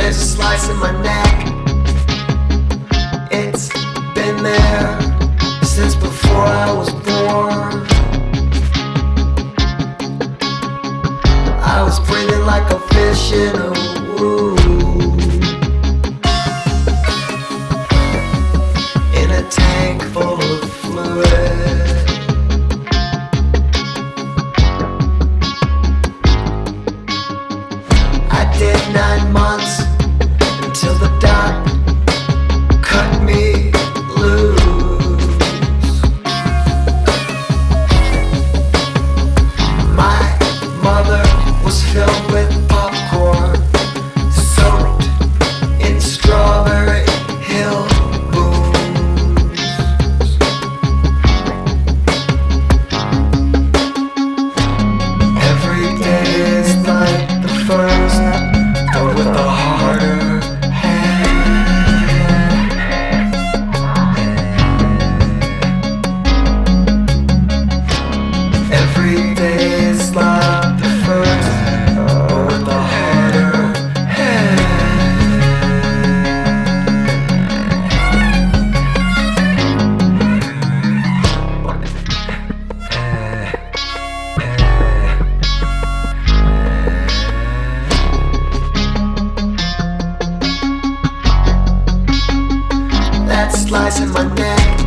There's a slice in my neck. It's been there since before I was born. I was breathing like a fish in a wound, in a tank full of fluid. I did 9 months until the doc cut me loose. My mother was filled with popcorn, soaked in Strawberry Hill booze. Every day is like the first, but with a harder hand. Every day is like the first, but with a harder hand. That slice in my neck.